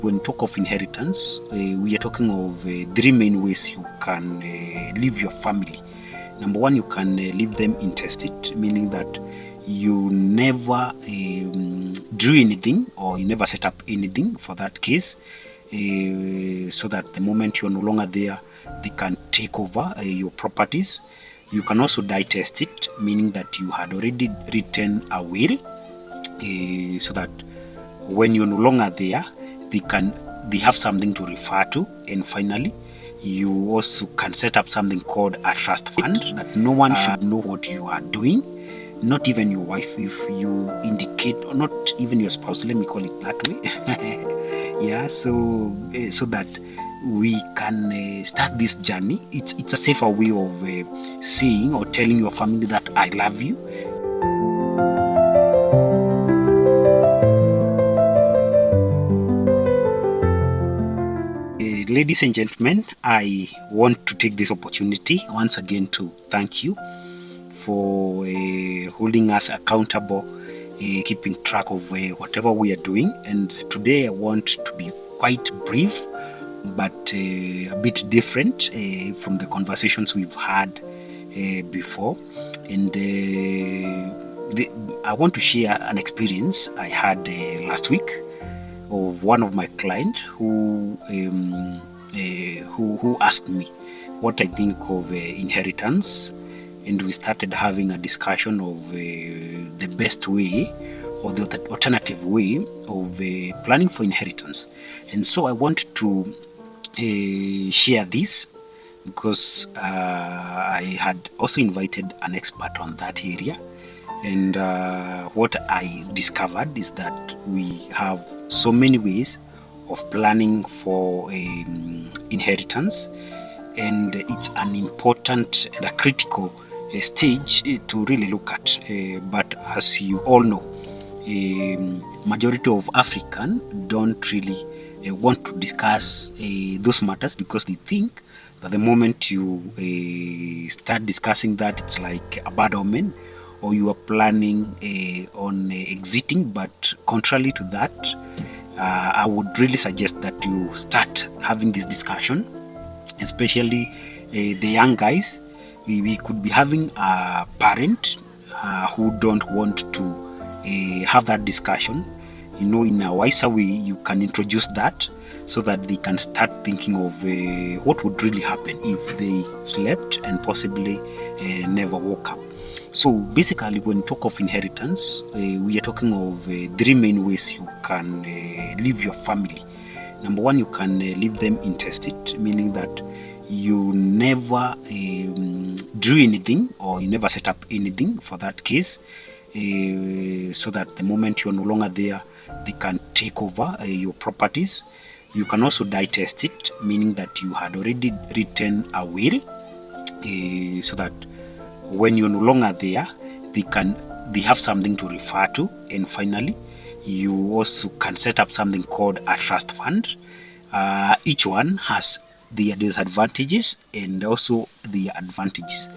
When we talk of inheritance, we are talking of three main ways you can leave your family. Number one, you can leave them intestate, meaning that you never drew anything or you never set up anything for that case, so that the moment you're no longer there, they can take over your properties. You can also die testate, meaning that you had already written a will, so that when you're no longer there, they have something to refer to. And finally, you also can set up something called a trust fund that no one should know what you are doing, not even your wife, if you indicate, or not even your spouse, let me call it that way. Yeah, so that we can start this journey. It's a safer way of saying or telling your family that I love you. Ladies and gentlemen, I want to take this opportunity once again to thank you for holding us accountable, keeping track of whatever we are doing. And today I want to be quite brief, but a bit different from the conversations we've had before. And I want to share an experience I had last week of one of my clients who asked me what I think of inheritance, and we started having a discussion of the best way or the alternative way of planning for inheritance. And so I want to share this because I had also invited an expert on that area. And what I discovered is that we have so many ways of planning for inheritance, and it's an important and a critical stage to really look at. But as you all know, majority of Africans don't really want to discuss those matters because they think that the moment you start discussing that, it's like a bad omen, or you are planning on exiting. But contrary to that, I would really suggest that you start having this discussion, especially the young guys. We could be having a parent who don't want to have that discussion. In a wiser way, you can introduce that so that they can start thinking of what would really happen if they slept and possibly never woke up. So basically, when we talk of inheritance, we are talking of three main ways you can leave your family. Number one, you can leave them intestate, meaning that you never drew anything or you never set up anything for that case, so that the moment you're no longer there, they can take over your properties. You can also die testate, meaning that you had already written a will, so that when you're no longer there, they have something to refer to. And finally, you also can set up something called a trust fund. Each one has their disadvantages and also their advantages.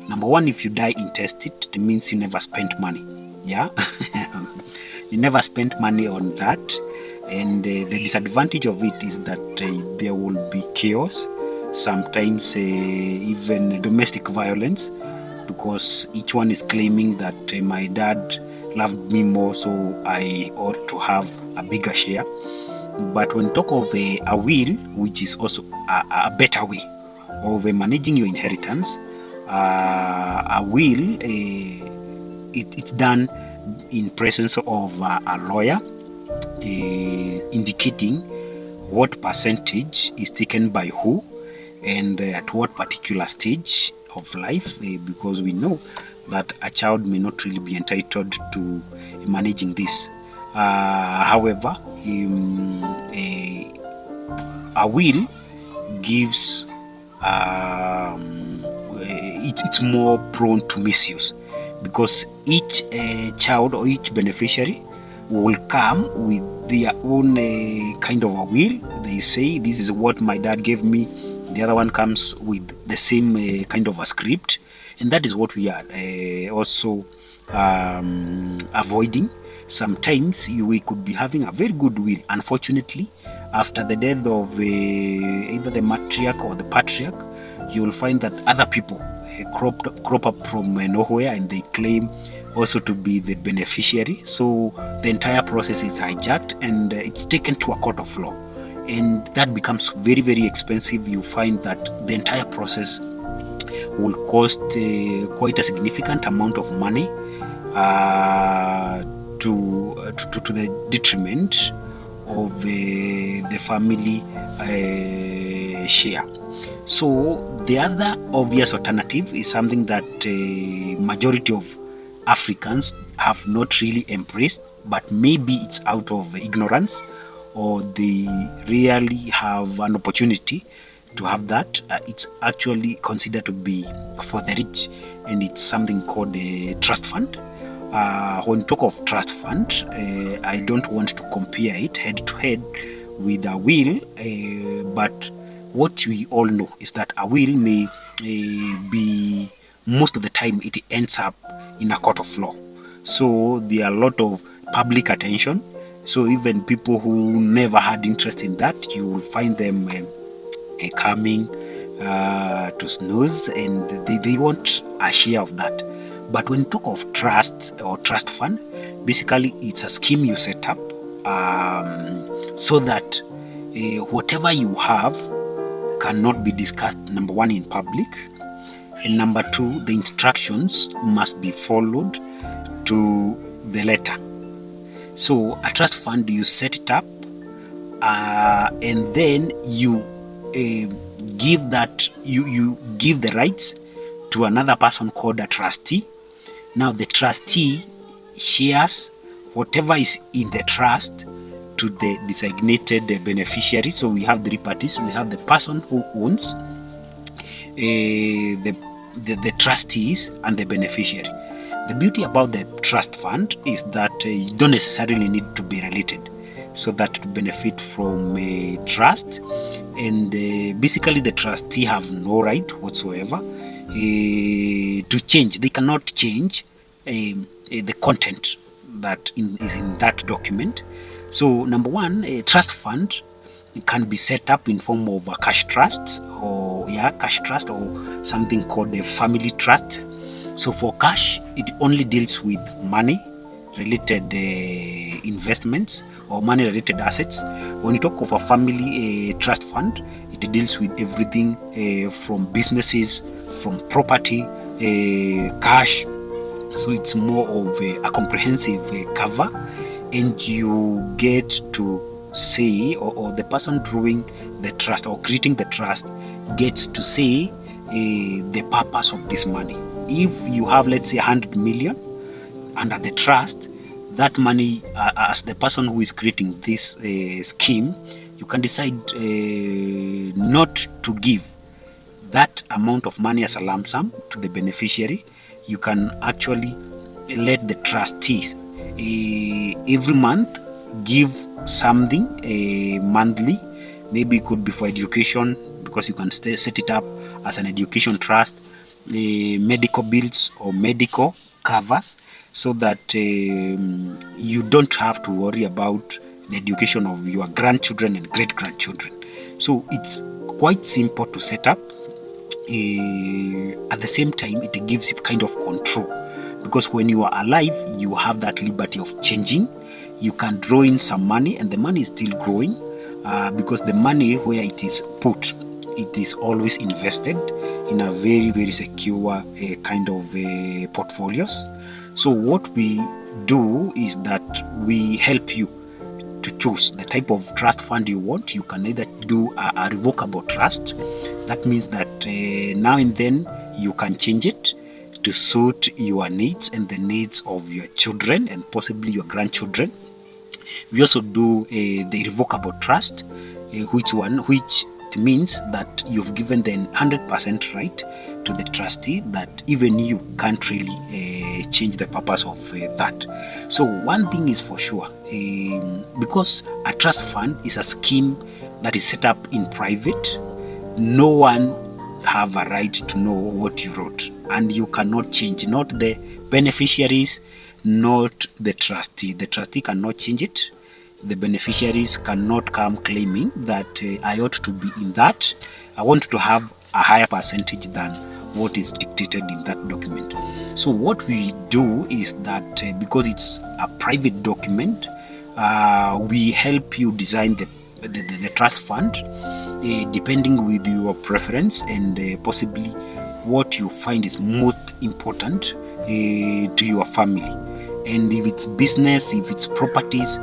Number one, if you die intestate, it means you never spent money. Yeah, you never spent money on that. And the disadvantage of it is that there will be chaos, sometimes even domestic violence, because each one is claiming that my dad loved me more, so I ought to have a bigger share. But when talk of a will, which is also a better way of managing your inheritance, a will, it's done in presence of a lawyer, indicating what percentage is taken by who and at what particular stage of life, because we know that a child may not really be entitled to managing this. However, a will gives it's more prone to misuse, because each child or each beneficiary will come with their own kind of a will. They say, this is what my dad gave me. The other one comes with the same kind of a script, and that is what we are also avoiding. Sometimes we could be having a very good will. Unfortunately, after the death of either the matriarch or the patriarch, you will find that other people crop up from nowhere, and they claim also to be the beneficiary. So the entire process is hijacked, and it's taken to a court of law, and that becomes very, very expensive. You find that the entire process will cost quite a significant amount of money, to the detriment of the family share. So the other obvious alternative is something that majority of Africans have not really embraced, but maybe it's out of ignorance, or they really have an opportunity to have that. It's actually considered to be for the rich, and it's something called a trust fund. When you talk of trust fund, I don't want to compare it head to head with a will, but what we all know is that a will may be, most of the time, it ends up in a court of law. So there are a lot of public attention. So even people who never had interest in that, you will find them coming to snooze, and they want a share of that. But when you talk of trust or trust fund, basically it's a scheme you set up so that whatever you have cannot be discussed, number one, in public, and number two, the instructions must be followed to the letter. So a trust fund, you set it up, and then you give that, you give the rights to another person called a trustee. Now the trustee shares whatever is in the trust to the designated beneficiary. So we have three parties. We have the person who owns, the trustees, and the beneficiary. The beauty about the trust fund is that you don't necessarily need to be related so that to benefit from a trust, and basically the trustee have no right whatsoever to change. They cannot change the content that is in that document. So number one, a trust fund can be set up in form of a cash trust, or something called a family trust. So for cash, it only deals with money related investments or money related assets. When you talk of a family trust fund, it deals with everything from businesses, from property, cash. So it's more of a comprehensive cover, and you get to say, or the person drawing the trust or creating the trust gets to say the purpose of this money. If you have, let's say, 100 million under the trust, that money, as the person who is creating this scheme, you can decide not to give that amount of money as a lump sum to the beneficiary. You can actually let the trustees every month give something monthly. Maybe it could be for education, because you can set it up as an education trust, medical bills or medical covers, so that you don't have to worry about the education of your grandchildren and great-grandchildren. So it's quite simple to set up. At the same time, it gives you kind of control, because when you are alive, you have that liberty of changing. You can draw in some money, and the money is still growing, because the money where it is put, it is always invested in a very, very secure kind of portfolios. So what we do is that we help you to choose the type of trust fund you want. You can either do a revocable trust. That means that now and then you can change it to suit your needs and the needs of your children and possibly your grandchildren. We also do the irrevocable trust, which means that you've given the 100% right to the trustee, that even you can't really change the purpose of that. So one thing is for sure, because a trust fund is a scheme that is set up in private, no one have a right to know what you wrote, and you cannot change, not the beneficiaries, not the trustee. The trustee cannot change it. the beneficiaries cannot come claiming that I ought to be in that. I want to have a higher percentage than what is dictated in that document. So what we do is that because it's a private document, we help you design the trust fund depending with your preference and possibly what you find is most important to your family. And if it's business, if it's properties,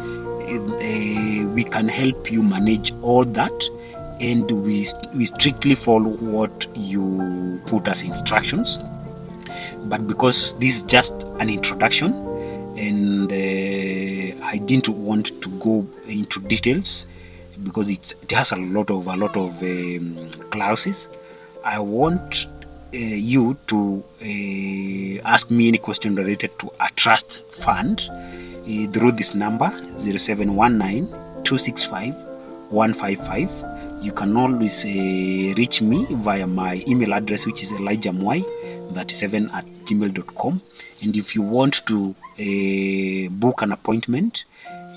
we can help you manage all that, and we strictly follow what you put as instructions. But because this is just an introduction and I didn't want to go into details because it has a lot of clauses, I want you to ask me any question related to a trust fund through this number 0719 265 155. You can always reach me via my email address, which is elijahmwai37@gmail.com. And if you want to book an appointment,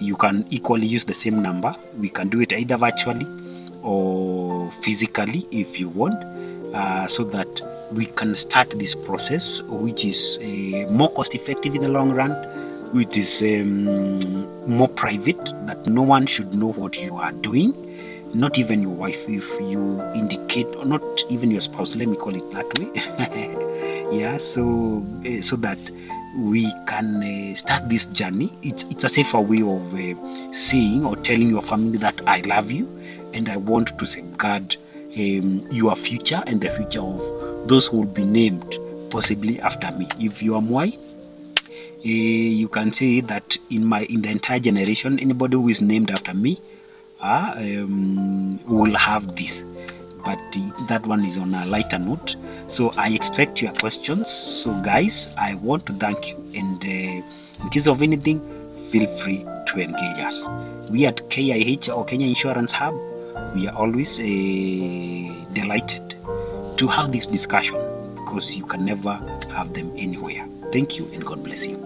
you can equally use the same number. We can do it either virtually or physically if you want, so that we can start this process, which is more cost effective in the long run, which is more private, that no one should know what you are doing, not even your wife, if you indicate, or not even your spouse, let me call it that way. Yeah, so that we can start this journey. It's a safer way of saying or telling your family that I love you and I want to safeguard your future and the future of those who will be named possibly after me. If you are Mwai, you can say that in the entire generation, anybody who is named after me will have this. But that one is on a lighter note. So I expect your questions. So guys, I want to thank you, and in case of anything, feel free to engage us. We at KIH, or Kenya Insurance Hub, we are always delighted to have this discussion, because you can never have them anywhere. Thank you, and God bless you.